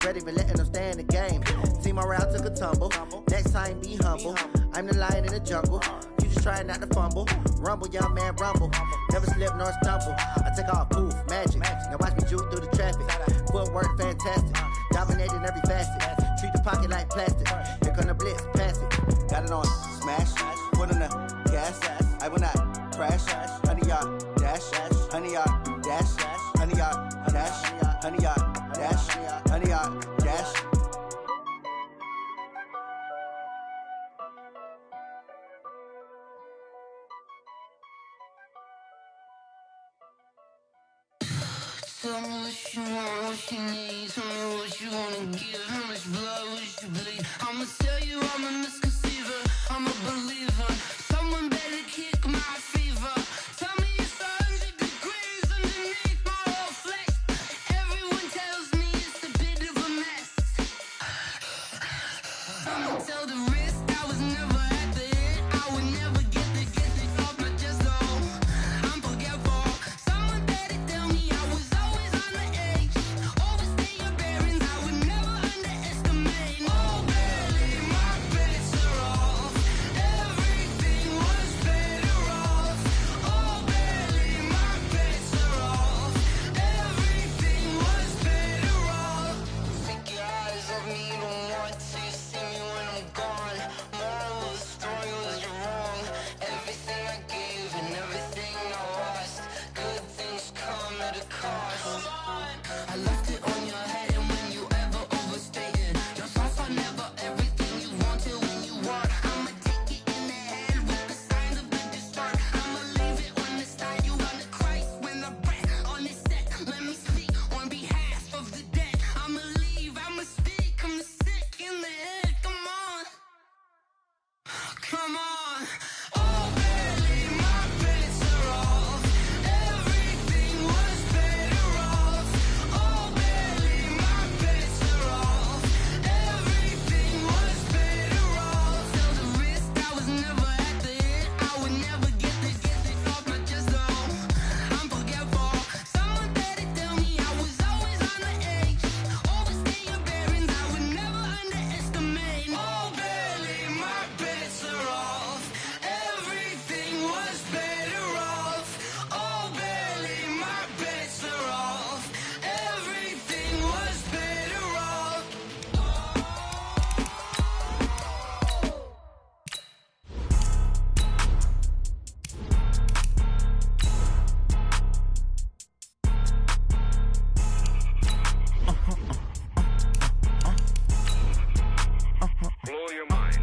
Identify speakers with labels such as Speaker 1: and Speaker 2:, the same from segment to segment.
Speaker 1: Ready for letting them stay in the game. See my route took a tumble. Next time be humble. I'm the lion in the jungle. You just trying not to fumble. Rumble, young man, rumble. Never slip nor stumble. I take off, poof, magic. Now watch me juke through the traffic. Footwork fantastic. Dominating every facet. Treat the pocket like plastic. Here come the blitz, pass it. Got it on smash. Put on the gas. I will not crash. Honey yard dash. Honey yard dash. Honey yard dash. Honey yard dash. Honey yard dash.
Speaker 2: Tell me what you want, what you need. Tell me what you wanna give. How much blood would you bleed? I'ma tell you I'm a misconceiver. I'm a believer. Someone better kick my fever. Tell me it's 100 degrees underneath my whole flesh. Everyone tells me it's a bit of a mess. I'ma tell the risk I was never at the end. I would never get this off my chest though. I'm forgetful. Someone better tell me I was always on the edge. Overstay your bearings, I would never underestimate. Oh, barely, my bets are off. Everything was better off. Oh, barely, my bets are off. Everything was better off. Take your eyes off me, don't want to see me when I'm gone. Moral of the story was you're wrong. Everything I gave and everything I lost. Good things come at a cost. I left it on your head, and when you ever overstay it, your thoughts are never everything you wanted when you want. I'ma take it in the head with the signs of the distort. I'ma leave it on the side. You on the Christ when I breath on this set. Let me speak on behalf of the dead. I'ma leave, I'ma speak. I'm sick in the head. Come on, come on. Oh, barely, my bets are off. Everything was better off. Oh, barely, my bets are off. Everything was better off. Tell the risk I was never at the end. I would never get this off my chest though. I'm forgetful. Someone better tell me I was always on the edge. Overstay your bearings, I would never underestimate. Oh, barely, my bets are off. Everything was better off. Oh, barely, my bets are off. Everything was better off.
Speaker 3: Blow your mind.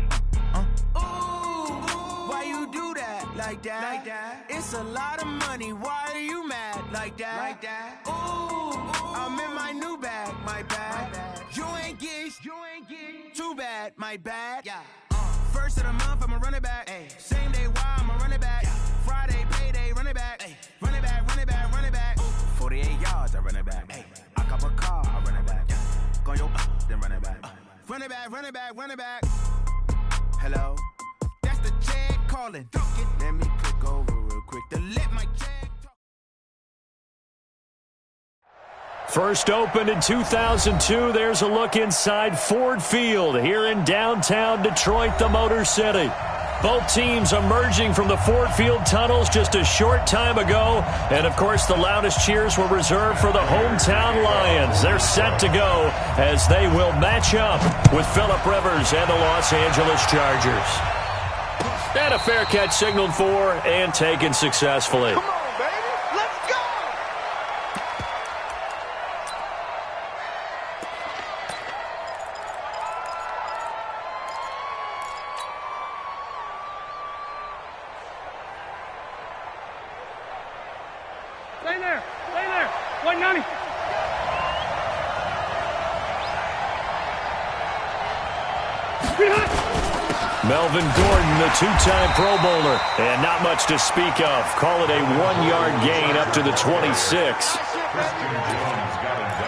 Speaker 4: Why you do that? Like that? It's a lot of money. Why are you mad? Like that? Ooh, I'm in my new bag. My bad. You ain't get too bad. My bad. Yeah. First of the month, I'ma run it back. Same day, why I'ma run it back. Friday, payday, run it back. Run it back, run it back, run it back. 48 yards, I run it back. I cop a car, I run it back. Go yo, then run it back. Run it back, run it back, run it back. Hello? That's the check calling. Let me click over real quick to let my check talk.
Speaker 5: First opened in 2002, there's a look inside Ford Field here in downtown Detroit, the Motor City. Both teams emerging from the Ford Field tunnels just a short time ago. And, of course, the loudest cheers were reserved for the hometown Lions. They're set to go as they will match up with Phillip Rivers and the Los Angeles Chargers. And a fair catch signaled for and taken successfully.
Speaker 4: Come on, baby. Let's go.
Speaker 6: Stay there. 190.
Speaker 5: Melvin Gordon, the two-time Pro Bowler, and not much to speak of. Call it a 1-yard gain up to the 26.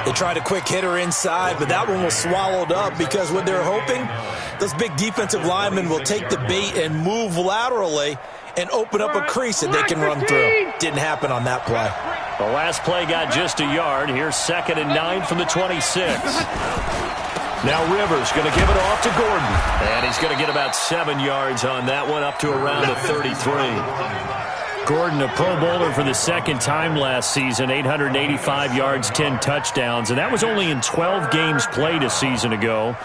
Speaker 7: They tried a quick hitter inside, but that one was swallowed up because what they're hoping, those big defensive linemen will take the bait and move laterally and open up a crease that they can run through. Didn't happen on that play.
Speaker 5: The last play got just a yard. Here's 2nd and 9 from the 26. Now Rivers going to give it off to Gordon. And he's going to get about 7 yards on that one, up to around the 33. Gordon, a Pro Bowler for the 2nd time last season, 885 yards, 10 touchdowns. And that was only in 12 games played a season ago.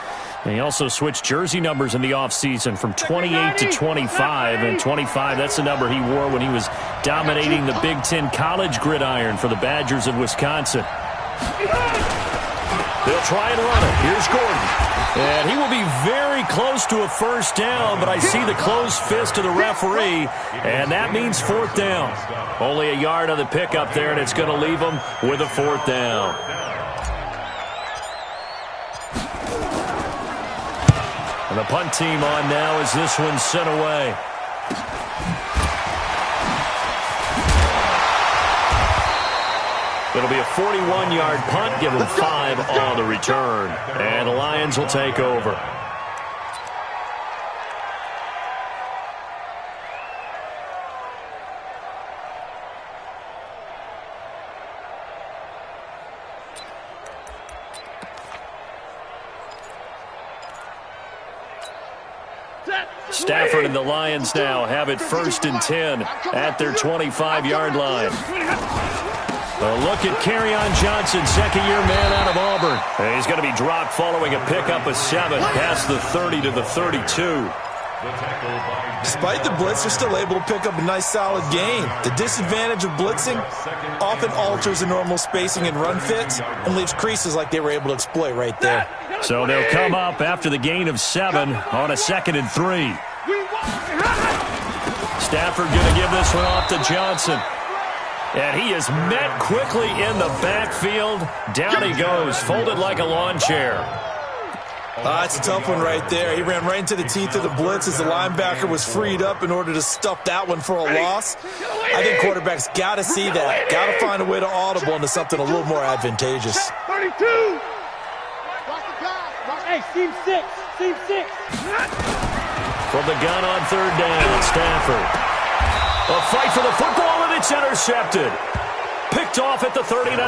Speaker 5: And he also switched jersey numbers in the offseason from 28 to 25. And 25, that's the number he wore when he was dominating the Big Ten college gridiron for the Badgers of Wisconsin. They'll try and run it. Here's Gordon. And he will be very close to a first down, but I see the closed fist of the referee, and that means 4th down. Only a yard on the pickup there, and it's going to leave him with a 4th down. And the punt team on now as this one's sent away. It'll be a 41-yard punt, give them 5 on the return. And the Lions will take over. Stafford and the Lions now have it 1st and 10 at their 25-yard line. A look at Kerryon Johnson, 2nd-year man out of Auburn. And he's going to be dropped following a pickup of 7 past the 30 to the 32.
Speaker 7: Despite the blitz, they're still able to pick up a nice solid gain. The disadvantage of blitzing often alters the normal spacing and run fits and leaves creases like they were able to exploit right there.
Speaker 5: So they'll come up after the gain of 7 on a 2nd and 3. Stafford going to give this one off to Johnson. And he is met quickly in the backfield. Down he goes, folded like a lawn chair.
Speaker 7: It's a tough one right there. He ran right into the teeth of the blitz as the linebacker was freed up in order to stuff that one for a loss. I think quarterbacks got to see that. Got to find a way to audible into something a little more advantageous.
Speaker 6: 32. Hey, team 6. Team 6.
Speaker 5: From the gun on 3rd down, Stafford. A fight for the football, and it's intercepted. Picked off at the 39.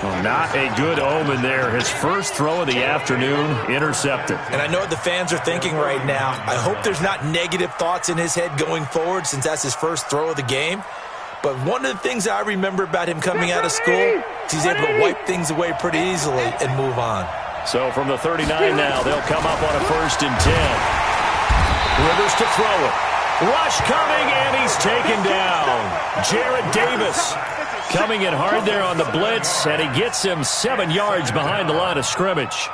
Speaker 5: Well, not a good omen there. His first throw of the afternoon, intercepted.
Speaker 7: And I know what the fans are thinking right now. I hope there's not negative thoughts in his head going forward since that's his first throw of the game. But one of the things I remember about him coming out of school is he's able to wipe things away pretty easily and move on.
Speaker 5: So from the 39 now, they'll come up on a 1st and 10. Rivers to throw it. Rush coming, and he's taken down. Jarrett Davis coming in hard there on the blitz, and he gets him 7 yards behind the line of scrimmage.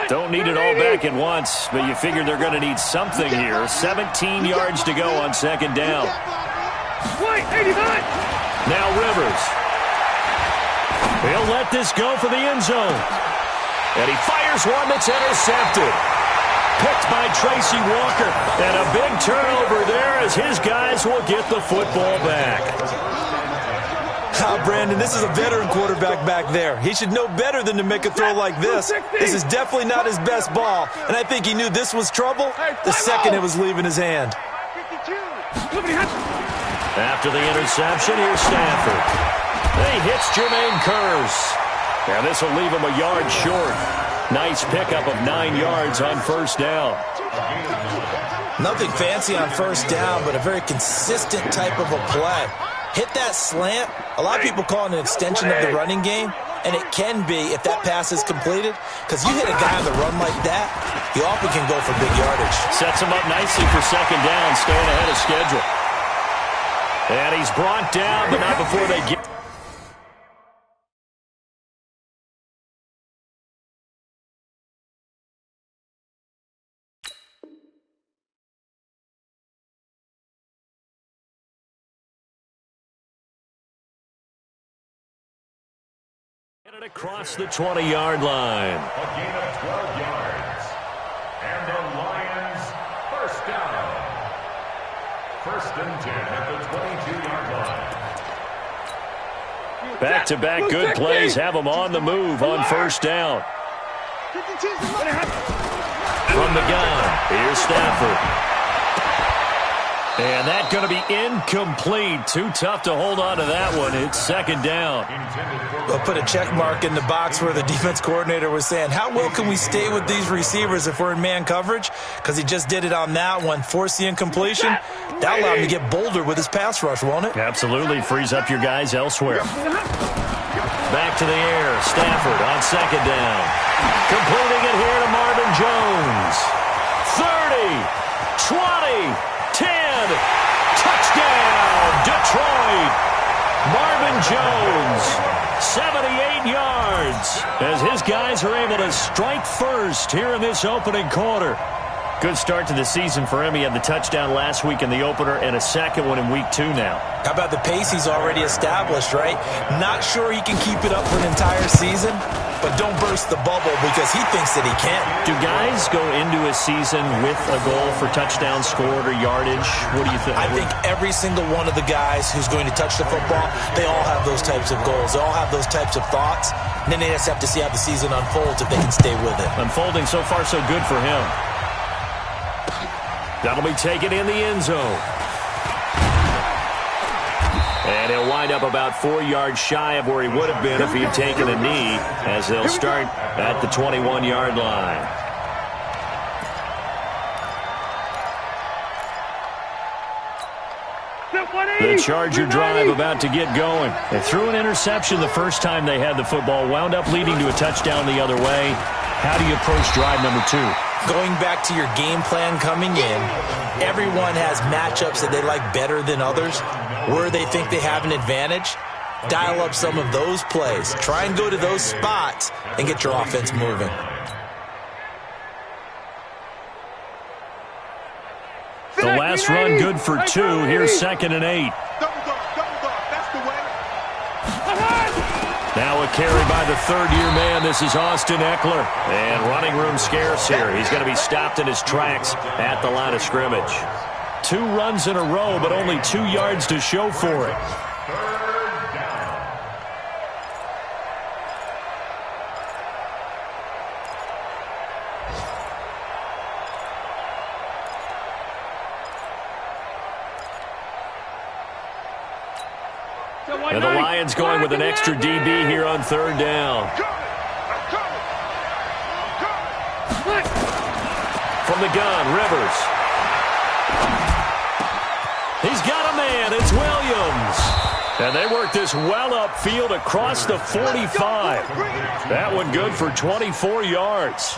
Speaker 5: Don't need it all back at once, but you figure they're going to need something here. 17 yards to go on 2nd down. Now Rivers. He'll let this go for the end zone. And he fires one that's intercepted. Picked by Tracy Walker. And a big turnover there as his guys will get the football back.
Speaker 7: Brandon, this is a veteran quarterback back there. He should know better than to make a throw like this. This is definitely not his best ball. And I think he knew this was trouble the second it was leaving his hand.
Speaker 5: After the interception, here's Stafford. He hits Jermaine Kearse. And this will leave him a yard short. Nice pickup of 9 yards on 1st down.
Speaker 7: Nothing fancy on 1st down, but a very consistent type of a play. Hit that slant. A lot of people call it an extension of the running game, and it can be if that pass is completed, because you hit a guy on the run like that, you often can go for big yardage.
Speaker 5: Sets him up nicely for 2nd down, staying ahead of schedule. And he's brought down, but not before they get... it across the 20-yard line.
Speaker 3: A gain of 12 yards. And the Lions, 1st down. 1st and 10 at the 22-yard line.
Speaker 5: Back-to-back good plays have them on the move on 1st down. From the gun, here's Stafford. And that's going to be incomplete. Too tough to hold on to that one. It's second down.
Speaker 7: We'll put a check mark in the box where the defense coordinator was saying, how well can we stay with these receivers if we're in man coverage? Because he just did it on that one, forced the incompletion. That allowed him to get bolder with his pass rush, won't it?
Speaker 5: Absolutely. Frees up your guys elsewhere. Back to the air. Stafford on second down. Completing it here to Marvin Jones. 30, 20, 10. Touchdown, Detroit. Marvin Jones, 78 yards, as his guys are able to strike first here in this opening quarter. Good start to the season for him. He had the touchdown last week in the opener and a second one in week 2 now.
Speaker 7: How about the pace he's already established, right? Not sure he can keep it up for an entire season, but don't burst the bubble because he thinks that he can.
Speaker 5: Do guys go into a season with a goal for touchdown scored or yardage? What do you think?
Speaker 7: I think every single one of the guys who's going to touch the football, they all have those types of goals. They all have those types of thoughts. And then they just have to see how the season unfolds if they can stay with it.
Speaker 5: Unfolding so far so good for him. That'll be taken in the end zone. And he'll wind up about 4 yards shy of where he would have been if he had taken a knee, as they'll start at the 21-yard line. The Charger drive about to get going. They threw an interception the first time they had the football, wound up leading to a touchdown the other way. How do you approach drive number 2?
Speaker 7: Going back to your game plan coming in, everyone has matchups that they like better than others, where they think they have an advantage. Dial up some of those plays. Try and go to those spots and get your offense moving.
Speaker 5: The last run good for 2. Here's 2nd and 8. Now a carry by the third-year man. This is Austin Eckler. And running room scarce here. He's going to be stopped in his tracks at the line of scrimmage. 2 runs in a row, but only 2 yards to show for it. And the Lions going with an extra DB here on 3rd down. From the gun, Rivers. He's got a man. It's Williams. And they work this well upfield across the 45. That one good for 24 yards.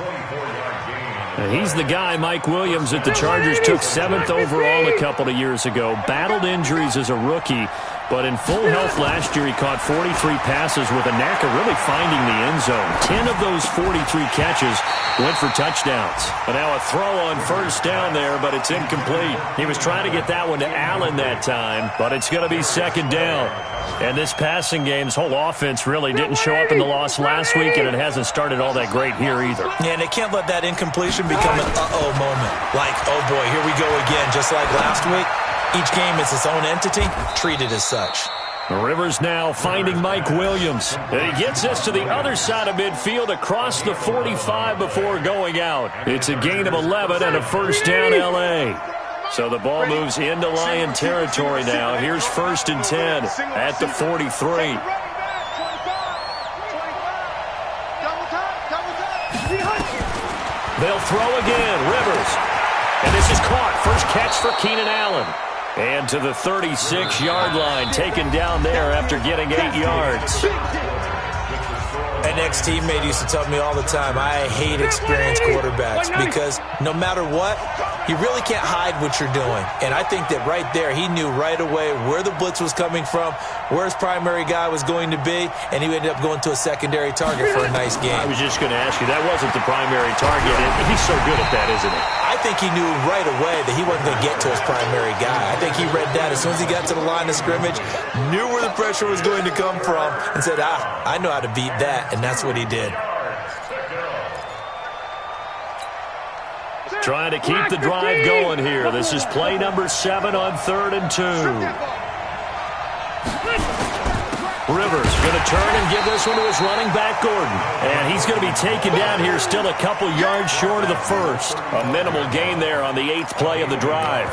Speaker 5: And he's the guy, Mike Williams, that the Chargers took 7th overall a couple of years ago. Battled injuries as a rookie. But in full health last year, he caught 43 passes with a knack of really finding the end zone. 10 of those 43 catches went for touchdowns. And now a throw on 1st down there, but it's incomplete. He was trying to get that one to Allen that time, but it's going to be 2nd down. And this passing game's whole offense really didn't show up in the loss last week, and it hasn't started all that great here either.
Speaker 7: Yeah, and they can't let that incompletion become an uh-oh moment. Like, oh boy, here we go again, just like last week. Each game is its own entity, treated as such.
Speaker 5: Rivers now finding Mike Williams. And he gets us to the other side of midfield across the 45 before going out. It's a gain of 11 and a 1st down L.A. So the ball moves into Lion territory now. Here's 1st and 10 at the 43. They'll throw again. Rivers. And this is caught. First catch for Keenan Allen. And to the 36-yard line, taken down there after getting 8 yards.
Speaker 7: An ex-teammate used to tell me all the time, I hate experienced quarterbacks because no matter what, you really can't hide what you're doing. And I think that right there, he knew right away where the blitz was coming from, where his primary guy was going to be, and he ended up going to a secondary target for a nice game.
Speaker 5: I was just going to ask you, that wasn't the primary target. He's so good at that, isn't he?
Speaker 7: I think he knew right away that he wasn't going to get to his primary guy. I think he read that as soon as he got to the line of scrimmage, knew where the pressure was going to come from, and said, I know how to beat that, and that's what he did.
Speaker 5: Trying to keep the drive going here. This is play number 7 on 3rd and 2. Rivers going to turn and give this one to his running back, Gordon. And he's going to be taken down here still a couple yards short of the 1st. A minimal gain there on the 8th play of the drive.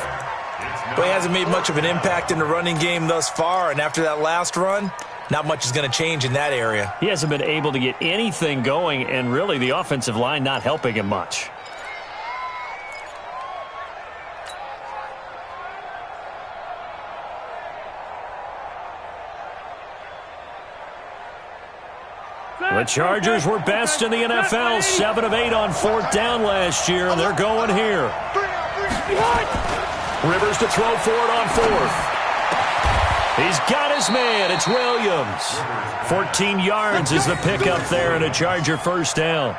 Speaker 7: Well, he hasn't made much of an impact in the running game thus far, and after that last run, not much is going to change in that area.
Speaker 5: He hasn't been able to get anything going, and really the offensive line not helping him much. The Chargers were best in the NFL, 7 of 8 on 4th down last year, and they're going here. Rivers to throw for it on 4th. He's got his man. It's Williams. 14 yards is the pickup there, and a Charger first down.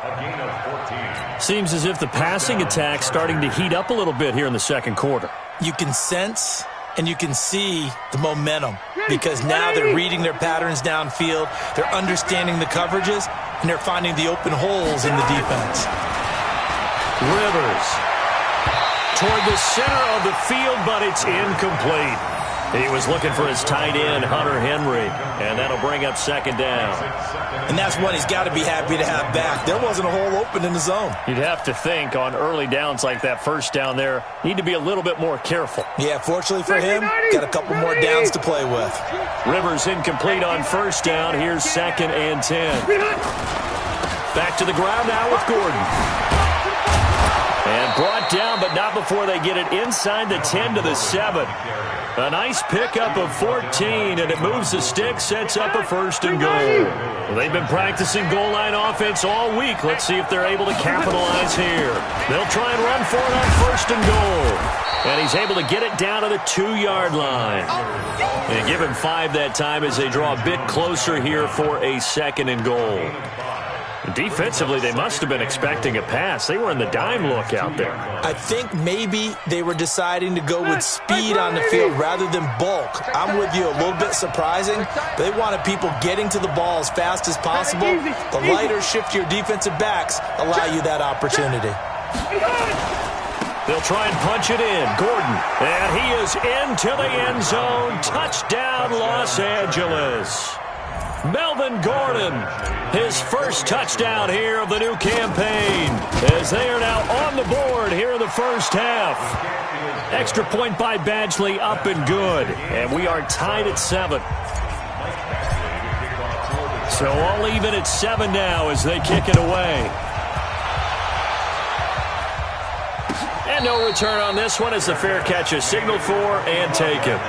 Speaker 5: Seems as if the passing attack's starting to heat up a little bit here in the second quarter.
Speaker 7: You can sense and you can see the momentum because now they're reading their patterns downfield, they're understanding the coverages, and they're finding the open holes in the defense.
Speaker 5: Rivers toward the center of the field, but it's incomplete. He was looking for his tight end, Hunter Henry, and that'll bring up second down.
Speaker 7: And that's one he's got to be happy to have back. There wasn't a hole open in the zone.
Speaker 5: You'd have to think on early downs like that first down there, need to be a little bit more careful.
Speaker 7: Yeah, fortunately for him, got a couple more downs to play with.
Speaker 5: Rivers incomplete on first down. Here's 2nd and 10. Back to the ground now with Gordon. And brought down, but not before they get it inside the 10 to the 7. A nice pickup of 14, and it moves the stick, sets up a 1st and goal. Well, they've been practicing goal line offense all week. Let's see if they're able to capitalize here. They'll try and run for it on 1st and goal. And he's able to get it down to the 2-yard line. And give him 5 that time as they draw a bit closer here for a 2nd and goal. Defensively, they must have been expecting a pass. They were in the dime look out there.
Speaker 7: I think maybe they were deciding to go with speed on the field rather than bulk. I'm with you, a little bit surprising. But they wanted people getting to the ball as fast as possible. The lighter, shiftier defensive backs allow you that opportunity.
Speaker 5: They'll try and punch it in. Gordon, and he is into the end zone. Touchdown, Los Angeles. Melvin Gordon, his first touchdown here of the new campaign, as they are now on the board here in the first half. Extra point by Badgley, up and good, and we are tied at 7. So all even at 7 now as they kick it away. And no return on this one as the fair catch is signaled for and taken.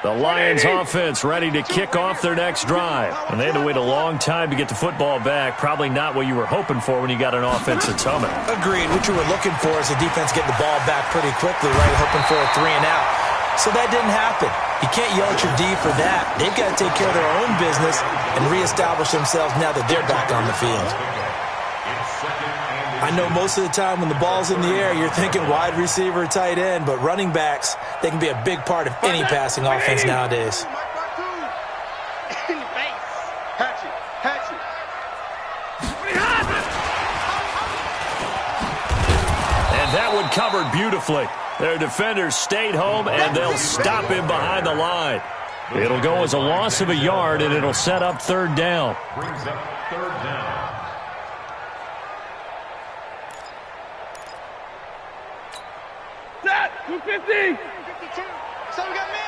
Speaker 5: The Lions offense ready to kick off their next drive. And they had to wait a long time to get the football back. Probably not what you were hoping for when you got an offense that's humming.
Speaker 7: Agreed. What you were looking for is the defense getting the ball back pretty quickly, right? Hoping for a 3 and out. So that didn't happen. You can't yell at your D for that. They've got to take care of their own business and reestablish themselves now that they're back on the field. I know most of the time when the ball's in the air, you're thinking wide receiver, tight end, but running backs, they can be a big part of any passing offense nowadays.
Speaker 5: And that one covered beautifully. Their defenders stayed home, and they'll stop him behind the line. It'll go as a loss of a yard, and it'll set up 3rd down.
Speaker 3: Brings up 3rd down.
Speaker 6: Set, 250. So we got man.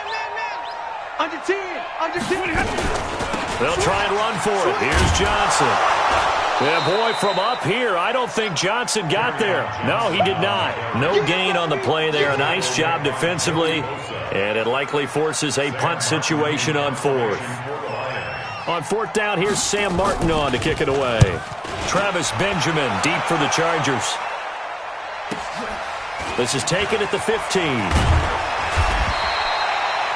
Speaker 6: Under 10, under 10.
Speaker 5: They'll try and run for it. Here's Johnson. Yeah, boy, from up here, I don't think Johnson got there. No, he did not. No gain on the play there. A nice job defensively, and it likely forces a punt situation on 4th. On 4th down, here's Sam Martin on to kick it away. Travis Benjamin deep for the Chargers. This is taken at the 15.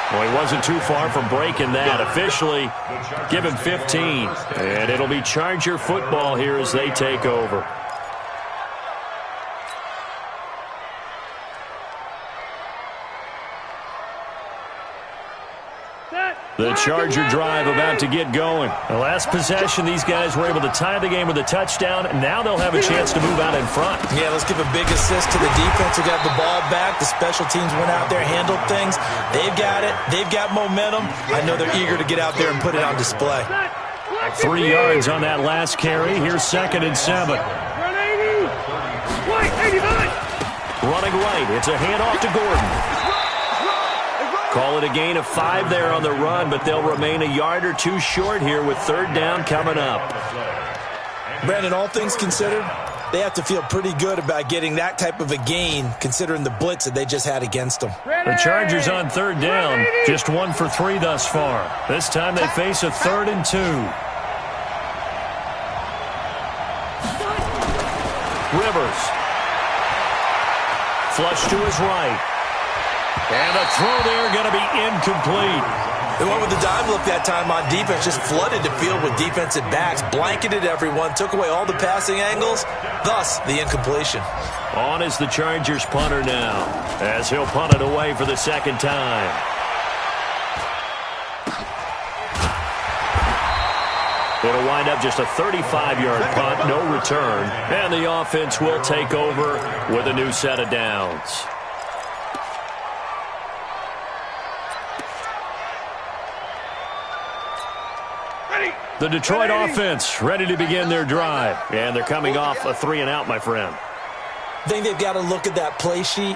Speaker 5: Well, he wasn't too far from breaking that. Officially, give him 15. And it'll be Charger football here as they take over. The Charger drive about to get going. The last possession, these guys were able to tie the game with a touchdown, and now they'll have a chance to move out in front.
Speaker 7: Yeah, let's give a big assist to the defense who got the ball back. The special teams went out there, handled things. They've got it. They've got momentum. I know they're eager to get out there and put it on display.
Speaker 5: 3 yards on that last carry. Here's 2nd and 7.
Speaker 6: Run 80. Wait, 89.
Speaker 5: Running right. It's a handoff to Gordon. Call it a gain of 5 there on the run, but they'll remain a yard or 2 short here with 3rd down coming up.
Speaker 7: Brandon, all things considered, they have to feel pretty good about getting that type of a gain, considering the blitz that they just had against them.
Speaker 5: The Chargers on 3rd down, just 1 for 3 thus far. This time they face a 3rd and 2. Rivers. Flush to his right. And a throw there going to be incomplete.
Speaker 7: They went with the dime look that time on defense, just flooded the field with defensive backs, blanketed everyone, took away all the passing angles, thus the incompletion.
Speaker 5: On is the Chargers punter now, as he'll punt it away for the 2nd time. It'll wind up just a 35-yard punt, no return, and the offense will take over with a new set of downs. The Detroit offense ready to begin their drive. And they're coming off a 3-and-out, my friend.
Speaker 7: I think they've got to look at that play sheet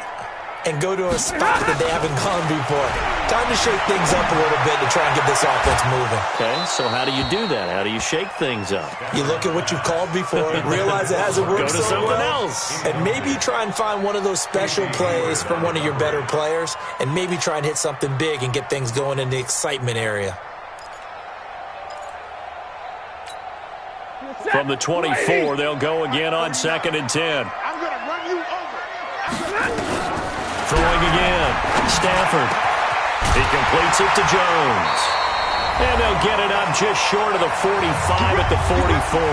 Speaker 7: and go to a spot that they haven't gone before. Time to shake things up a little bit to try and get this offense moving.
Speaker 5: Okay, so how do you do that? How do you shake things up?
Speaker 7: You look at what you've called before, realize it hasn't worked
Speaker 5: Go to
Speaker 7: so
Speaker 5: something
Speaker 7: well,
Speaker 5: else.
Speaker 7: and maybe try and find one of those special plays from one of your better players, and maybe try and hit something big and get things going in the excitement area.
Speaker 5: From the 24, they'll go again on 2nd and 10.
Speaker 6: I'm going to run you over.
Speaker 5: Throwing again. Stafford. He completes it to Jones. And they'll get it up just short of the 45 at the 44.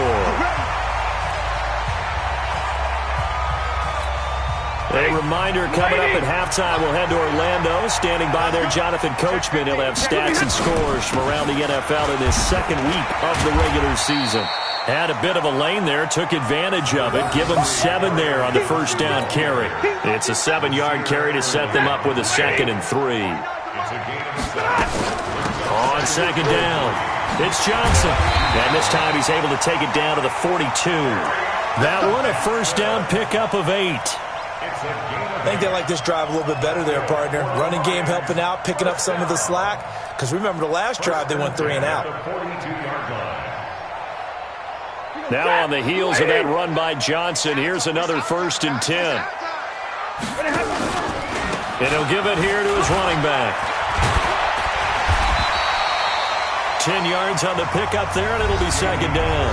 Speaker 5: A reminder coming up at halftime. We'll head to Orlando. Standing by there, Jonathan Coachman. He'll have stats and scores from around the NFL in this 2nd week of the regular season. Had a bit of a lane there, took advantage of it. Give them 7 there on the 1st down carry. It's a 7-yard carry to set them up with a 2nd and 3. On 2nd down, it's Johnson. And this time he's able to take it down to the 42. That one a 1st down pickup of 8.
Speaker 7: I think they like this drive a little bit better there, partner. Running game helping out, picking up some of the slack. Because remember the last drive, they went 3-and-out.
Speaker 5: Now on the heels of that run by Johnson, here's another 1st and 10. And he'll give it here to his running back. 10 yards on the pickup there, and it'll be 2nd down.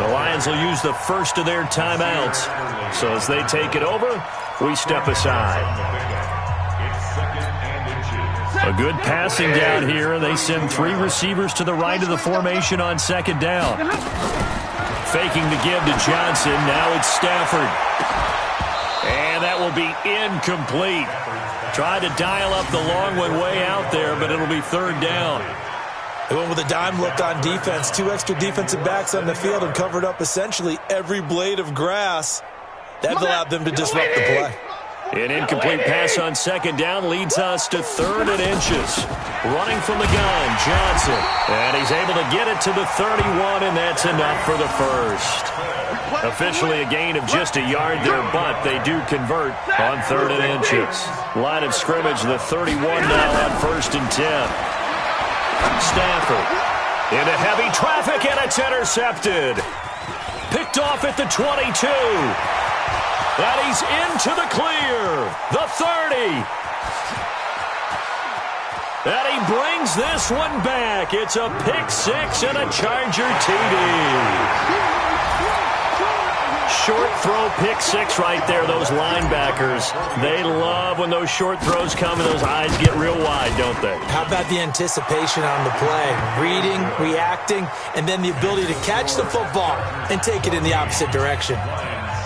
Speaker 5: The Lions will use the first of their timeouts. So as they take it over, we step aside. A good passing down here. They send 3 receivers to the right of the formation on 2nd down. Faking the give to Johnson. Now it's Stafford. And that will be incomplete. Tried to dial up the long one way out there, but it'll be 3rd down.
Speaker 7: They went with a dime look on defense. 2 extra defensive backs on the field and covered up essentially every blade of grass. That allowed them to disrupt the play.
Speaker 5: An incomplete pass on 2nd down leads us to 3rd and inches. Running from the gun, Johnson. And he's able to get it to the 31, and that's enough for the 1st. Officially a gain of just a yard there, but they do convert on 3rd and inches. Line of scrimmage, the 31 now on 1st and 10. Stafford into heavy traffic, and it's intercepted. Picked off at the 22. And he's into the clear. The 30. And he brings this one back. It's a pick 6 and a Charger TD. Short throw, pick 6 right there. Those linebackers, they love when those short throws come and those eyes get real wide, don't they?
Speaker 7: How about the anticipation on the play? Reading, reacting, and then the ability to catch the football and take it in the opposite direction.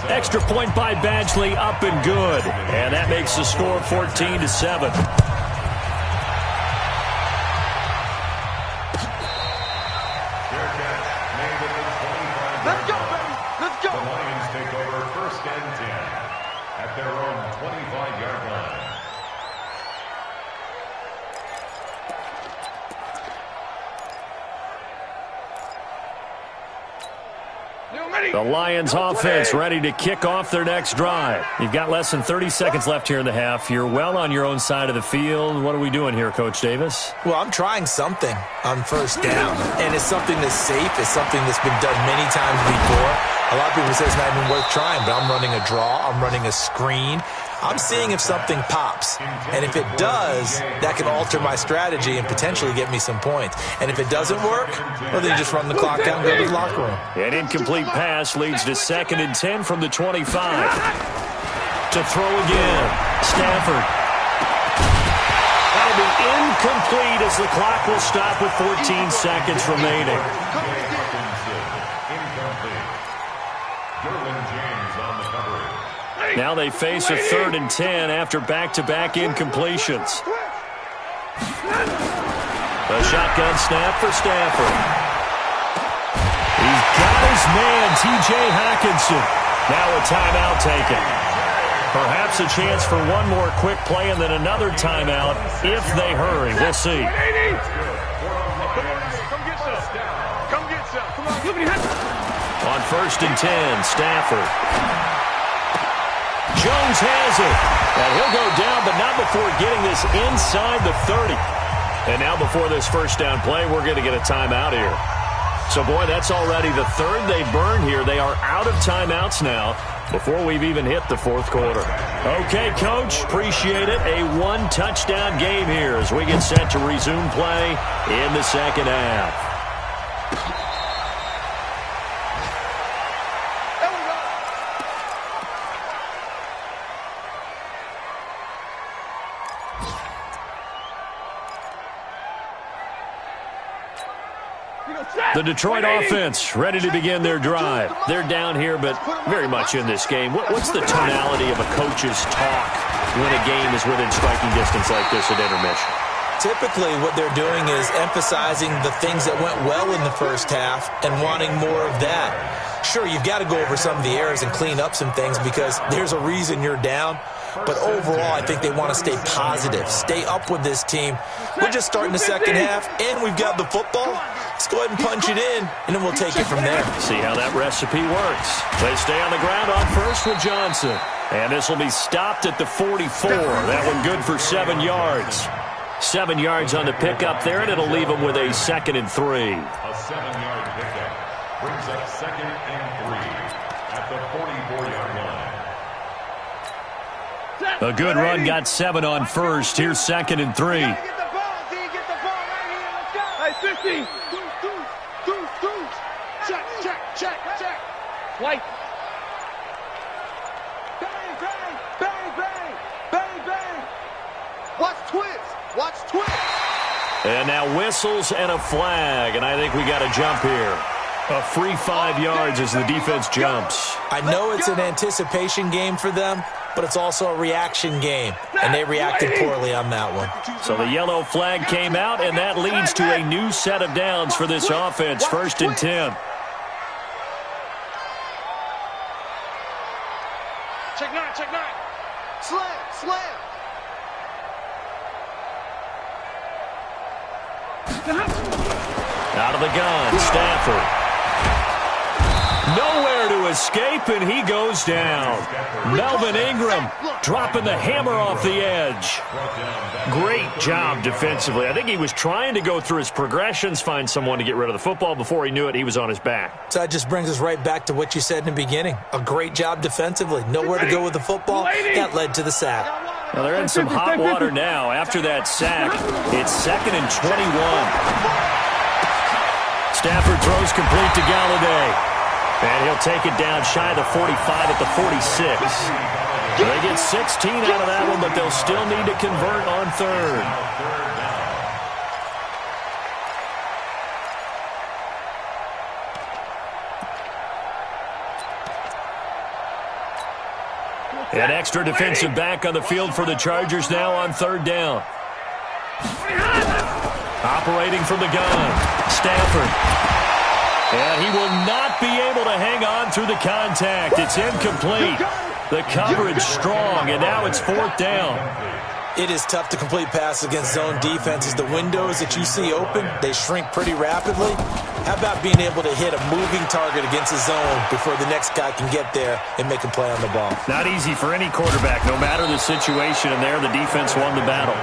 Speaker 5: Extra point by Badgley, up and good. And that makes the score 14-7.
Speaker 6: Let's go, baby. Let's go.
Speaker 3: The Lions take over 1st and 10 at their own 25-yard line.
Speaker 5: The Lions offense ready to kick off their next drive. You've got less than 30 seconds left here in the half. You're well on your own side of the field. What are we doing here, Coach Davis?
Speaker 7: Well, I'm trying something on first down, and it's something that's safe. It's something that's been done many times before. A lot of people say it's not even worth trying, but I'm running a draw. I'm running a screen. I'm seeing if something pops, and if it does, that can alter my strategy and potentially get me some points. And if it doesn't work, well, then you just run the clock down and go to the locker room.
Speaker 5: An incomplete pass leads to 2nd and 10 from the 25. To throw again, Stafford. That'll be incomplete as the clock will stop with 14 seconds remaining. Now they face a 3rd and 10 after back-to-back incompletions. A shotgun snap for Stafford. He's got his man, T.J. Hockenson. Now a timeout taken. Perhaps a chance for one more quick play and then another timeout if they hurry. We'll see. On 1st and 10, Stafford. Jones has it. And he'll go down, but not before getting this inside the 30. And now before this first down play, we're going to get a timeout here. So, boy, that's already the 3rd they burned here. They are out of timeouts now before we've even hit the 4th quarter. Okay, Coach, appreciate it. A 1-touchdown game here as we get set to resume play in the 2nd half. The Detroit offense ready to begin their drive. They're down here, but very much in this game. What's the tonality of a coach's talk when a game is within striking distance like this at intermission?
Speaker 7: Typically, what they're doing is emphasizing the things that went well in the first half and wanting more of that. Sure, you've got to go over some of the errors and clean up some things because there's a reason you're down. But overall, I think they want to stay positive, stay up with this team. We're just starting the second half, and we've got the football. Let's go ahead and punch it in, and then we'll take it from there.
Speaker 5: See how that recipe works. They stay on the ground on first with Johnson. And this will be stopped at the 44. That one good for 7 yards. 7 yards on the pickup there, and it'll leave them with a 2nd and 3.
Speaker 3: A 7-yard pickup brings up 2nd and 3 at the 44-yard line.
Speaker 5: A good run got 7 on first. Here's 2nd and 3.
Speaker 6: Get the ball, D. Get the ball right here. Let's go. Hey, 50. Check. White. Bang, bang. Watch twist.
Speaker 5: And now whistles and a flag, and I think we got a jump here. A free 5 yards as the defense jumps.
Speaker 7: I know it's an anticipation game for them, but it's also a reaction game, and they reacted poorly on that one.
Speaker 5: So the yellow flag came out, and that leads to a new set of downs for this offense, 1st and 10.
Speaker 6: Check nine. Slam.
Speaker 5: Out of the gun, Stafford. Nowhere to escape, and he goes down. Melvin Ingram dropping the hammer off the edge. Great job defensively. I think he was trying to go through his progressions, find someone to get rid of the football. Before he knew it, he was on his back.
Speaker 7: So that just brings us right back to what you said in the beginning. A great job defensively. Nowhere to go with the football. That led to the sack.
Speaker 5: Well, they're in some hot water now. After that sack, it's 2nd and 21. Stafford throws complete to Galladay. And he'll take it down shy of the 45 at the 46. They get 16 out of that one, but they'll still need to convert on 3rd. An extra defensive back on the field for the Chargers now on 3rd down. Operating from the gun, Stafford. And he will not be able to hang on through the contact. It's incomplete. The coverage strong, and now it's 4th down.
Speaker 7: It is tough to complete passes against zone defenses. The windows that you see open, they shrink pretty rapidly. How about being able to hit a moving target against a zone before the next guy can get there and make a play on the ball?
Speaker 5: Not easy for any quarterback, no matter the situation, and there the defense won the battle.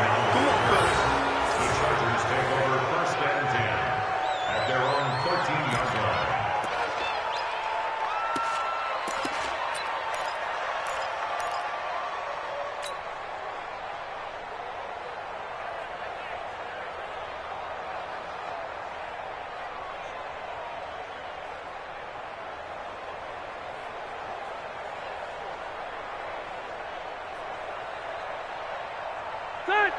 Speaker 3: Chargers take over 1st and 10 at their own 13-yard line.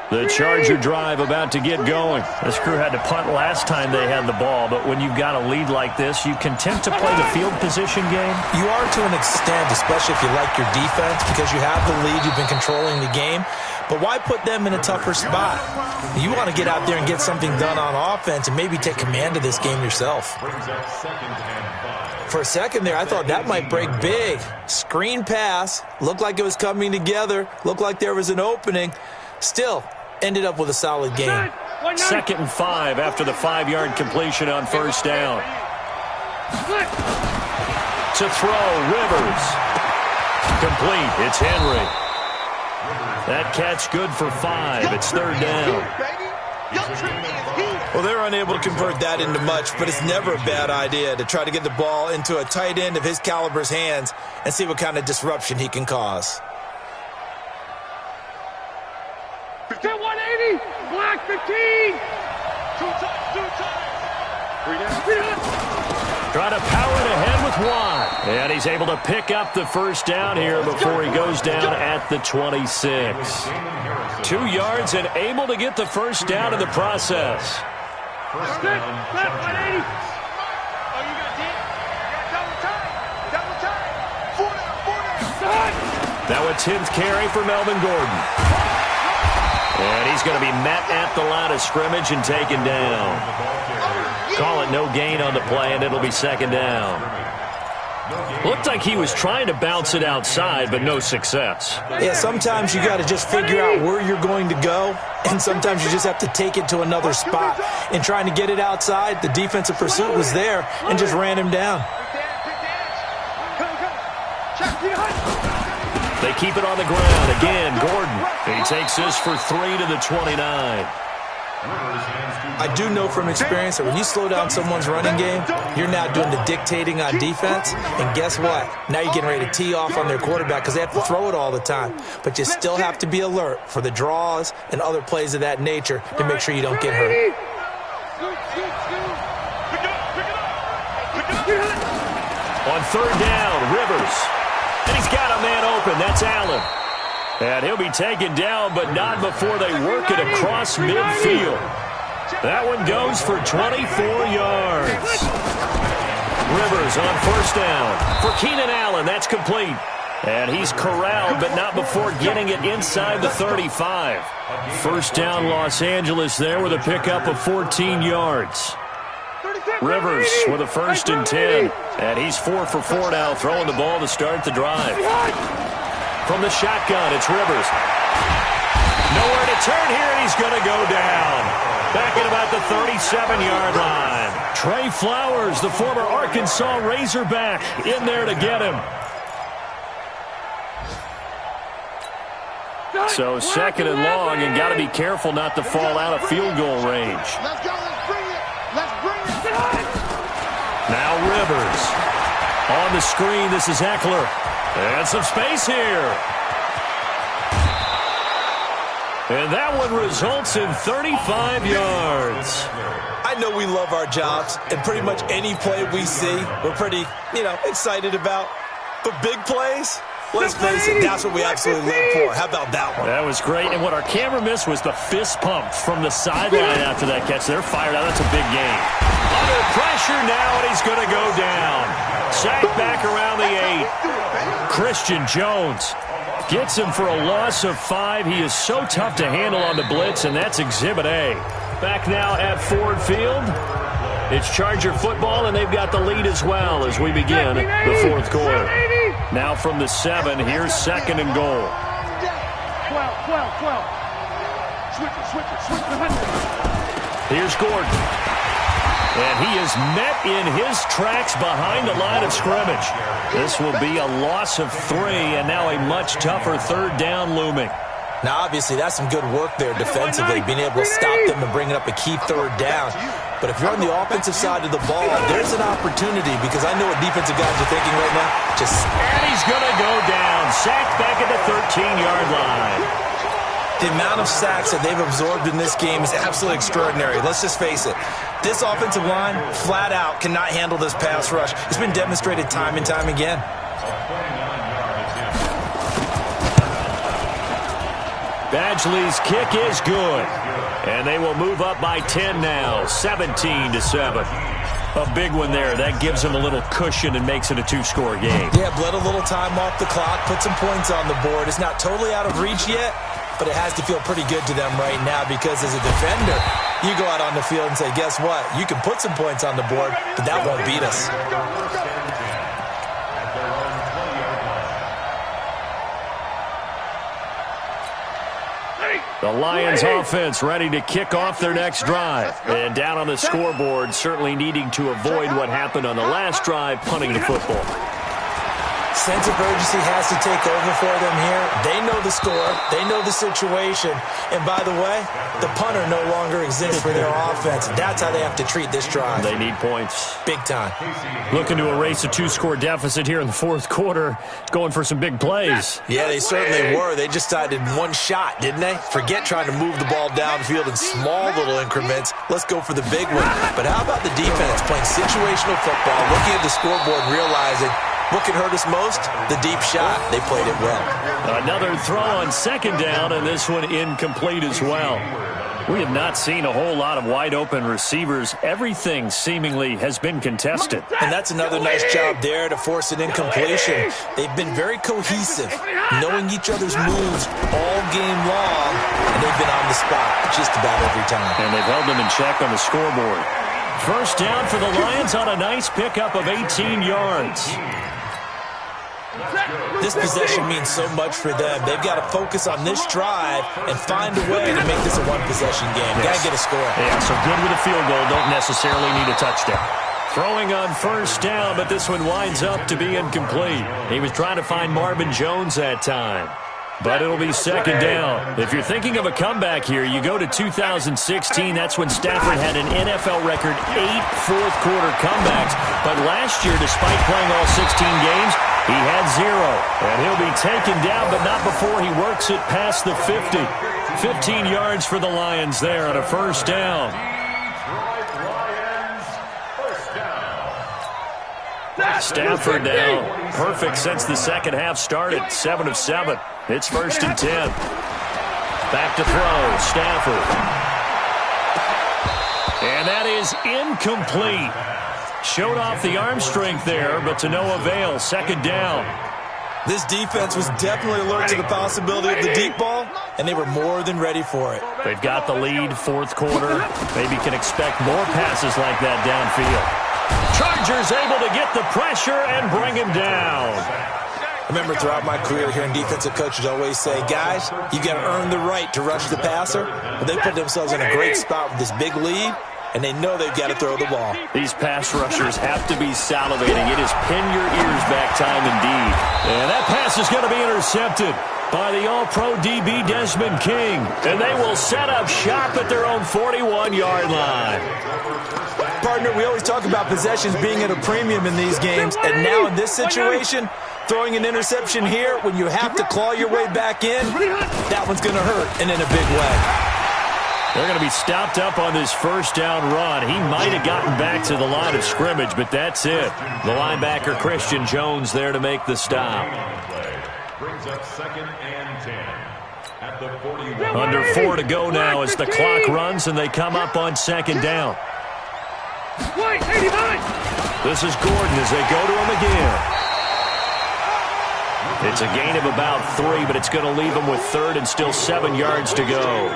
Speaker 5: The Charger drive about to get going. This crew had to punt last time they had the ball, but when you've got a lead like this, you content to play the field position game?
Speaker 7: You are to an extent, especially if you like your defense, because you have the lead, you've been controlling the game. But why put them in a tougher spot? You want to get out there and get something done on offense and maybe take command of this game yourself. For a second there, I thought that might break big. Screen pass, looked like it was coming together, looked like there was an opening. Still, ended up with a solid game.
Speaker 5: 2nd and 5 after the 5-yard completion on 1st down. To throw, Rivers. Complete, it's Henry. That catch good for 5. It's 3rd down.
Speaker 7: Well, they're unable to convert that into much, but it's never a bad idea to try to get the ball into a tight end of his caliber's hands and see what kind of disruption he can cause.
Speaker 6: 180, black 15. Two times.
Speaker 5: Trying to power it ahead with Watt. And he's able to pick up the 1st down here before he goes down at the 26. 2 yards and able to get the 1st down in the process.
Speaker 3: 1st down, Chargers.
Speaker 5: Now a 10th carry for Melvin Gordon. And he's going to be met at the line of scrimmage and taken down. Call it no gain on the play, and it'll be 2nd down. Looked like he was trying to bounce it outside, but no success.
Speaker 7: Yeah, sometimes you got to just figure out where you're going to go, and sometimes you just have to take it to another spot. In trying to get it outside, the defensive pursuit was there and just ran him down.
Speaker 5: They keep it on the ground. Again, Gordon. He takes this for 3 to the 29.
Speaker 7: I do know from experience that when you slow down someone's running game, you're now doing the dictating on defense. And guess what? Now you're getting ready to tee off on their quarterback because they have to throw it all the time. But you still have to be alert for the draws and other plays of that nature to make sure you don't get hurt.
Speaker 5: On 3rd down, Rivers. And he's got a man open. That's Allen. And he'll be taken down, but not before they work it across midfield. That one goes for 24 yards. Rivers on 1st down. For Keenan Allen, that's complete. And he's corralled, but not before getting it inside the 35. 1st down, Los Angeles there with a pickup of 14 yards. Rivers with a 1st and 10. And he's 4 for 4 now, throwing the ball to start the drive. From the shotgun, it's Rivers. Nowhere to turn here, and he's going to go down. Back at about the 37-yard line. Trey Flowers, the former Arkansas Razorback, in there to get him. So 2nd and long, and got to be careful not to fall out of field goal range.
Speaker 6: Let's go, let's bring it. Let's bring it.
Speaker 5: Now Rivers. On the screen, this is Eckler. And some space here. And that one results in 35 yards.
Speaker 7: I know we love our jobs, and pretty much any play we see, we're pretty, excited about. But big plays, let's face it, that's what we absolutely live for. How about that one?
Speaker 5: That was great. And what our camera missed was the fist pump from the sideline after that catch. They're fired out. That's a big game. Under pressure now, and he's going to go down. Sacked back around the 8. Christian Jones gets him for a loss of 5. He is so tough to handle on the blitz, and that's Exhibit A. Back now at Ford Field. It's Charger football, and they've got the lead as well as we begin the 4th quarter. Now from the 7, here's 2nd and goal.
Speaker 6: 12.
Speaker 5: Here's Gordon. And he is met in his tracks behind the line of scrimmage. This will be a loss of 3, and now a much tougher third down looming.
Speaker 7: Now, obviously, that's some good work there defensively, being able to stop them and bringing up a key third down. But if you're on the offensive side of the ball, there's an opportunity, because I know what defensive guys are thinking right now.
Speaker 5: And he's going to go down, sacked back at the 13-yard line.
Speaker 7: The amount of sacks that they've absorbed in this game is absolutely extraordinary. Let's just face it. This offensive line, flat out, cannot handle this pass rush. It's been demonstrated time and time again.
Speaker 5: Badgley's kick is good. And they will move up by 10 now, 17-7. A big one there. That gives them a little cushion and makes it a 2-score game.
Speaker 7: Yeah, bled a little time off the clock, put some points on the board. It's not totally out of reach yet, but it has to feel pretty good to them right now, because as a defender, you go out on the field and say, guess what? You can put some points on the board, but that won't beat us.
Speaker 5: The Lions offense ready to kick off their next drive. And down on the scoreboard, certainly needing to avoid what happened on the last drive, punting the football.
Speaker 7: Sense of urgency has to take over for them here. They know the score. They know the situation. And by the way, the punter no longer exists for their offense. That's how they have to treat this drive.
Speaker 5: They need points.
Speaker 7: Big time.
Speaker 5: Looking to erase a 2-score deficit here in the fourth quarter. Going for some big plays.
Speaker 7: Yeah, they certainly were. They just decided one shot, didn't they? Forget trying to move the ball downfield in small little increments. Let's go for the big one. But how about the defense playing situational football, looking at the scoreboard, realizing what can hurt us most? The deep shot. They played it well.
Speaker 5: Another throw on second down, and this one incomplete as well. We have not seen a whole lot of wide-open receivers. Everything seemingly has been contested.
Speaker 7: And that's another nice job there to force an incompletion. They've been very cohesive, knowing each other's moves all game long, and they've been on the spot just about every time.
Speaker 5: And they've held them in check on the scoreboard. First down for the Lions on a nice pickup of 18 yards.
Speaker 7: This possession means so much for them. They've got to focus on this drive and find a way to make this a one-possession game. Got to get a score.
Speaker 5: Yeah, so good with a field goal. Don't necessarily need a touchdown. Throwing on first down, but this one winds up to be incomplete. He was trying to find Marvin Jones that time. But it'll be second down. If you're thinking of a comeback here, you go to 2016. That's when Stafford had an NFL record 8 fourth-quarter comebacks. But last year, despite playing all 16 games, he had 0. And he'll be taken down, but not before he works it past the 50. 15 yards for the Lions there on a first down. Stafford now perfect since the second half started. 7 of 7. It's 1st and 10. Back to throw. Stafford. And that is incomplete. Showed off the arm strength there, but to no avail. Second down.
Speaker 7: This defense was definitely alert to the possibility of the deep ball, and they were more than ready for it.
Speaker 5: They've got the lead, fourth quarter. Maybe can expect more passes like that downfield. Chargers able to get the pressure and bring him down.
Speaker 7: I remember throughout my career hearing defensive coaches always say, guys, you got to earn the right to rush the passer. But they put themselves in a great spot with this big lead, and they know they've got to throw the ball.
Speaker 5: These pass rushers have to be salivating. It is pin your ears back time indeed. And that pass is going to be intercepted by the All-Pro DB Desmond King. And they will set up shop at their own 41-yard line.
Speaker 7: Partner, we always talk about possessions being at a premium in these games, and now in this situation, throwing an interception here when you have to claw your way back in, that one's going to hurt, and in a big way.
Speaker 5: They're going to be stopped up on this first down run. He might have gotten back to the line of scrimmage, but that's it. The linebacker, Christian Jones, there to make the stop.
Speaker 3: Brings up 2nd and 10 at the 41.
Speaker 5: Under 4 to go now as the clock runs and they come up on second down. This is Gordon as they go to him again. It's a gain of about 3, but it's going to leave him with 3rd and still 7 yards to go.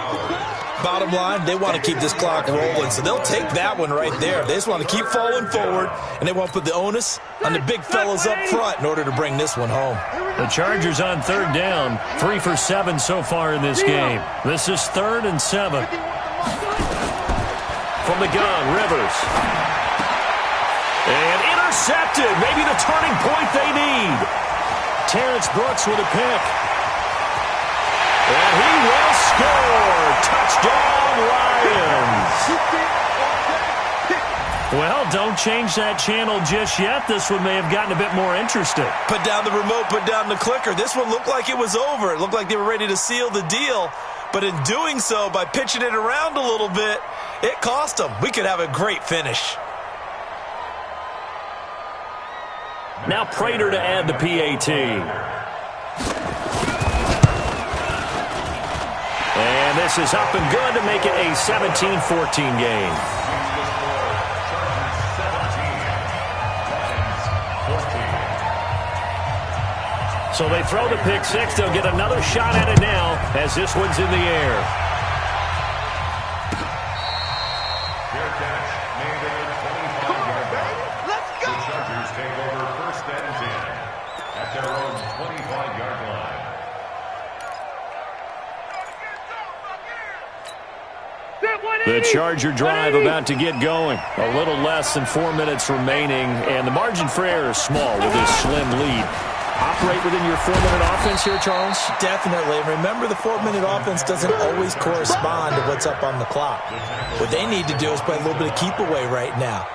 Speaker 7: Bottom line, they want to keep this clock rolling, so they'll take that one right there. They just want to keep falling forward, and they won't put the onus on the big fellas up front in order to bring this one home.
Speaker 5: The Chargers on third down, 3 for 7 so far in this game. This is 3rd and 7. From the gun, Rivers. And intercepted. Maybe the turning point they need. Terrence Brooks with a pick. And he will score. Touchdown, Lions. Well, don't change that channel just yet. This one may have gotten a bit more interesting.
Speaker 7: Put down the remote, put down the clicker. This one looked like it was over. It looked like they were ready to seal the deal. But in doing so, by pitching it around a little bit, it cost them. We could have a great finish.
Speaker 5: Now Prater to add the PAT. And this is up and good to make it a 17-14 game. So they throw the pick six. They'll get another shot at it now as this one's in the air.
Speaker 6: Let's go!
Speaker 3: The Chargers take over 1st and 10 at their own 25-yard line.
Speaker 5: The Charger drive about to get going. A little less than 4 minutes remaining, and the margin for error is small with this slim lead. Operate within your 4-minute offense here, Charles?
Speaker 7: Definitely. And remember, the 4-minute offense doesn't always correspond to what's up on the clock. What they need to do is play a little bit of keep away right now.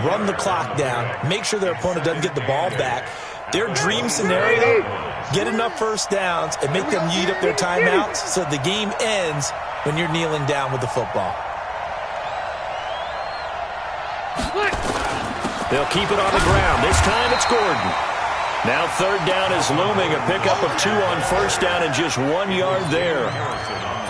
Speaker 7: Run the clock down. Make sure their opponent doesn't get the ball back. Their dream scenario, get enough first downs and make them eat up their timeouts so the game ends when you're kneeling down with the football.
Speaker 5: They'll keep it on the ground. This time it's Gordon. Now 3rd down is looming. A pickup of 2 on 1st down and just 1 yard there.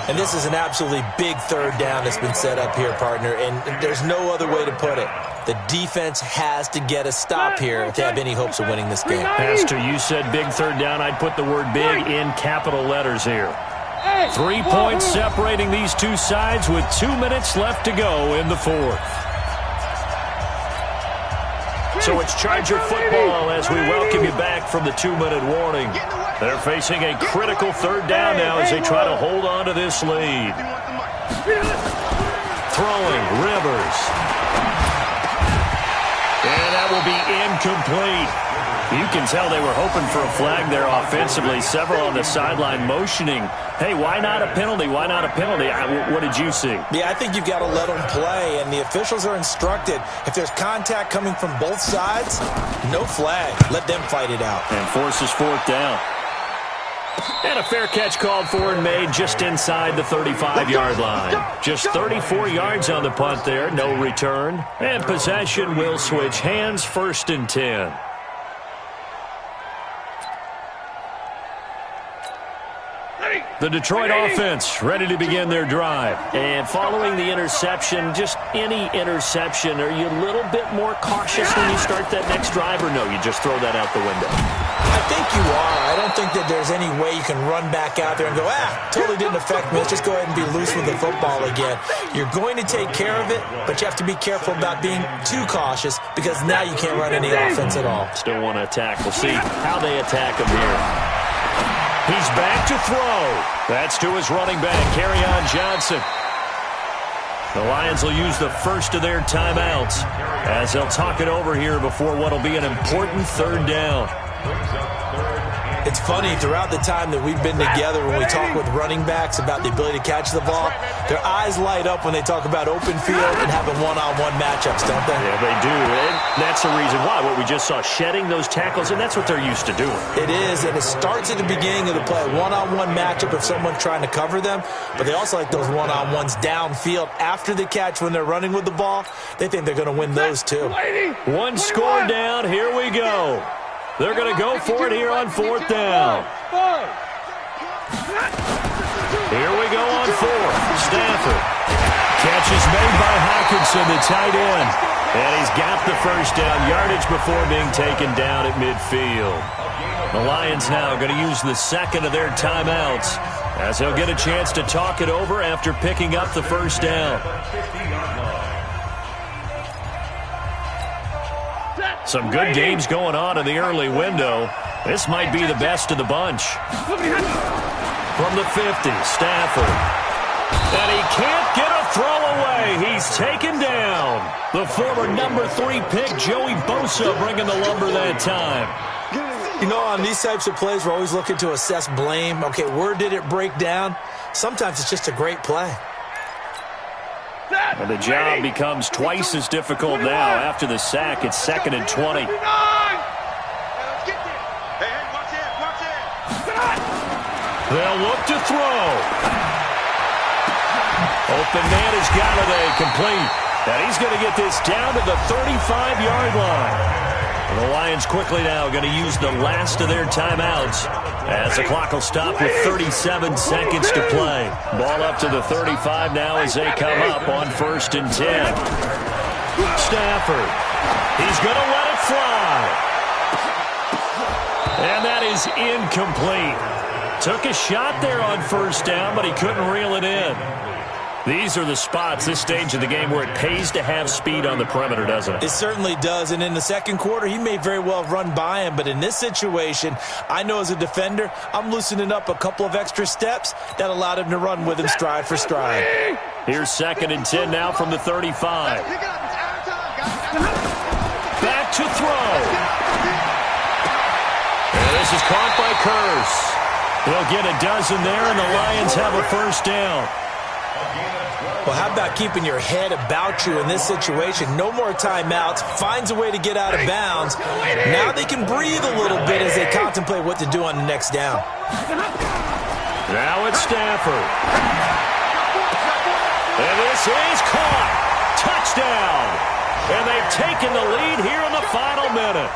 Speaker 7: And this is an absolutely big 3rd down that's been set up here, partner, and there's no other way to put it. The defense has to get a stop here if they have any hopes of winning this game.
Speaker 5: Has to. You said big 3rd down. I'd put the word big in capital letters here. 3 points separating these two sides with 2 minutes left to go in the 4th. So it's Charger football as we welcome you back from the 2-minute warning. They're facing a critical 3rd down now as they try to hold on to this lead. Throwing, Rivers. And that will be incomplete. You can tell they were hoping for a flag there offensively. Several on the sideline motioning. Hey, why not a penalty? Why not a penalty? What did you see?
Speaker 7: Yeah, I think you've got to let them play, and the officials are instructed. If there's contact coming from both sides, no flag. Let them fight it out.
Speaker 5: And forces 4th down. And a fair catch called for and made just inside the 35-yard line. Just 34 yards on the punt there, no return. And possession will switch hands, 1st and 10. The Detroit offense ready to begin their drive. And following the interception, just any interception, are you a little bit more cautious when you start that next drive, or no, you just throw that out the window?
Speaker 7: I think you are. I don't think that there's any way you can run back out there and go, totally didn't affect me. Let's just go ahead and be loose with the football again. You're going to take care of it, but you have to be careful about being too cautious because now you can't run any offense at all.
Speaker 5: Still want to attack. We'll see how they attack him here. He's back to throw. That's to his running back, Kerryon Johnson. The Lions will use the first of their timeouts as they'll talk it over here before what will be an important 3rd down.
Speaker 7: It's funny, throughout the time that we've been together, when we talk with running backs about the ability to catch the ball, their eyes light up when they talk about open field and having one-on-one matchups, don't they?
Speaker 5: Yeah, they do. And that's the reason why. What we just saw, shedding those tackles, and that's what they're used to doing.
Speaker 7: It is, and it starts at the beginning of the play. One-on-one matchup if someone's trying to cover them, but they also like those one-on-ones downfield after the catch when they're running with the ball. They think they're going to win those, too.
Speaker 5: 1 score down. Here we go. They're going to go for it here on 4th down. Here we go on 4th. Stafford. Catch is made by Hawkinson, the tight end. And he's got the 1st down yardage before being taken down at midfield. The Lions now are going to use the 2nd of their timeouts as he'll get a chance to talk it over after picking up the first down. Some good games going on in the early window. This might be the best of the bunch. From the 50, Stafford. And he can't get a throw away. He's taken down. The former number 3 pick, Joey Bosa, bringing the lumber that time.
Speaker 7: You know, on these types of plays, we're always looking to assess blame. Okay, where did it break down? Sometimes it's just a great play.
Speaker 5: And the job becomes twice as difficult now after the sack. It's 2nd and 20. They'll look to throw. Open man has got it, complete. And he's going to get this down to the 35-yard line. And the Lions quickly now going to use the last of their timeouts as the clock will stop with 37 seconds to play. Ball up to the 35 now as they come up on 1st and 10. Stafford. He's going to let it fly. And that is incomplete. Took a shot there on 1st down, but he couldn't reel it in. These are the spots, this stage of the game, where it pays to have speed on the perimeter, doesn't it?
Speaker 7: It certainly does, and in the second quarter, he may very well run by him, but in this situation, I know as a defender, I'm loosening up a couple of extra steps that allowed him to run with him stride for stride.
Speaker 5: Here's 2nd and 10 now from the 35. Back to throw. And this is caught by Curse. They'll get a dozen there, and the Lions have a first down.
Speaker 7: Well, how about keeping your head about you in this situation? No more timeouts. Finds a way to get out of bounds. Now they can breathe a little bit as they contemplate what to do on the next down.
Speaker 5: Now it's Stafford. And this is caught. Touchdown. And they've taken the lead here in the final minute.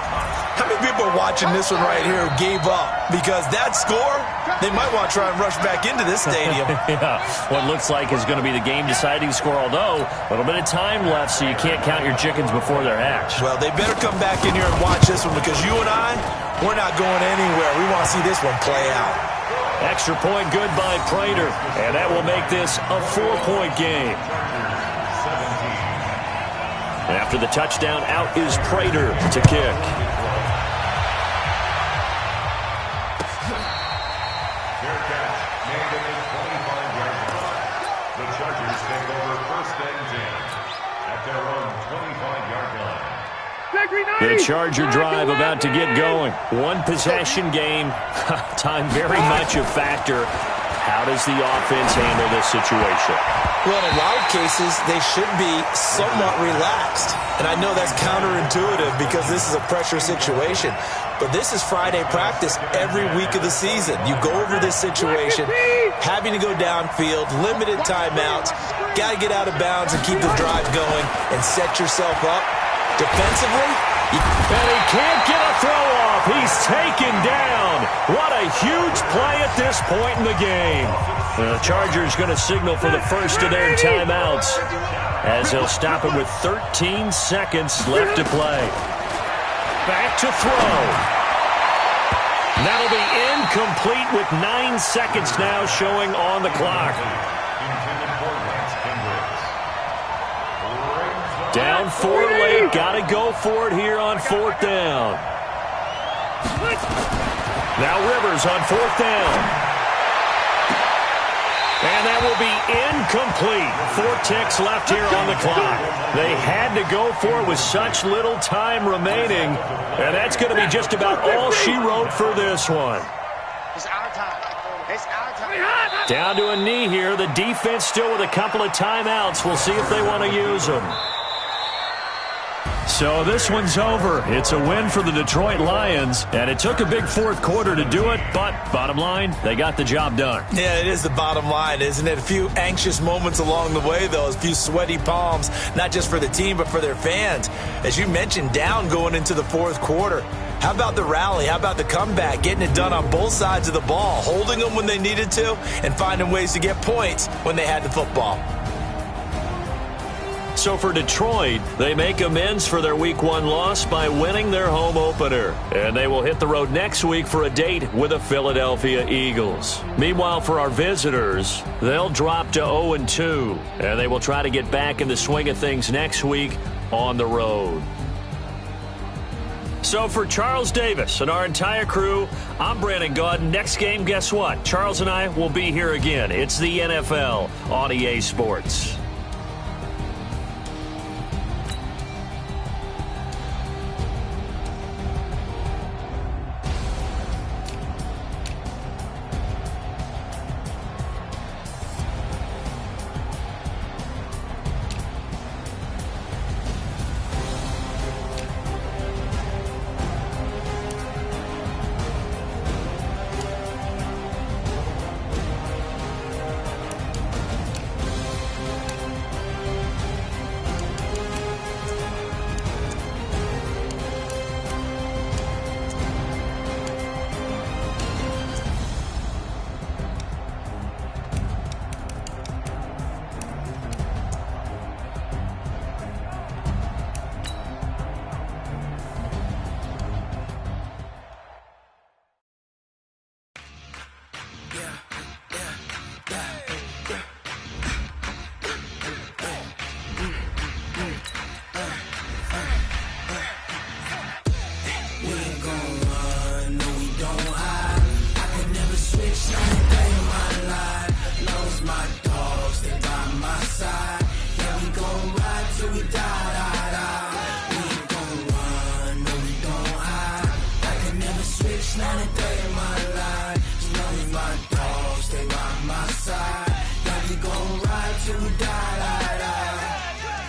Speaker 7: How many people are watching this one right here who gave up? Because that score, they might want to try and rush back into this stadium.
Speaker 5: Yeah, what looks like is going to be the game-deciding score, although a little bit of time left, so you can't count your chickens before they're hatched.
Speaker 7: Well, they better come back in here and watch this one, because you and I, we're not going anywhere. We want to see this one play out.
Speaker 5: Extra point good by Prater, and that will make this a 4-point game. After the touchdown, out is Prater to kick. The Charger drive about to get going. One possession game. Time very much a factor. How does the offense handle this situation?
Speaker 7: Well, in a lot of cases, they should be somewhat relaxed. And I know that's counterintuitive because this is a pressure situation. But this is Friday practice every week of the season. You go over this situation, having to go downfield, limited timeouts, got to get out of bounds and keep the drive going and set yourself up defensively.
Speaker 5: And he can't get a throw off. He's taken down. What a huge play at this point in the game. The Chargers going to signal for the first of their timeouts as they'll stop it with 13 seconds left to play. Back to throw. That'll be incomplete with 9 seconds now showing on the clock. Down 4 late. Got to go for it here on 4th down. Now Rivers on 4th down. And that will be incomplete. 4 ticks left here on the clock. They had to go for it with such little time remaining. And that's going to be just about all she wrote for this one.
Speaker 6: It's our time. It's our time.
Speaker 5: Down to a knee here. The defense still with a couple of timeouts. We'll see if they want to use them. So this one's over. It's a win for the Detroit Lions, and it took a big 4th quarter to do it, but bottom line, they got the job done.
Speaker 7: Yeah, it is the bottom line, isn't it? A few anxious moments along the way, though, a few sweaty palms, not just for the team, but for their fans. As you mentioned, down going into the 4th quarter. How about the rally? How about the comeback? Getting it done on both sides of the ball, holding them when they needed to, and finding ways to get points when they had the football.
Speaker 5: So for Detroit, they make amends for their Week 1 loss by winning their home opener. And they will hit the road next week for a date with the Philadelphia Eagles. Meanwhile, for our visitors, they'll drop to 0-2. And they will try to get back in the swing of things next week on the road. So for Charles Davis and our entire crew, I'm Brandon Gaudin. Next game, guess what? Charles and I will be here again. It's the NFL on EA Sports.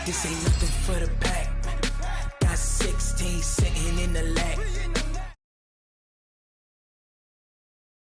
Speaker 4: This ain't nothing for the pack.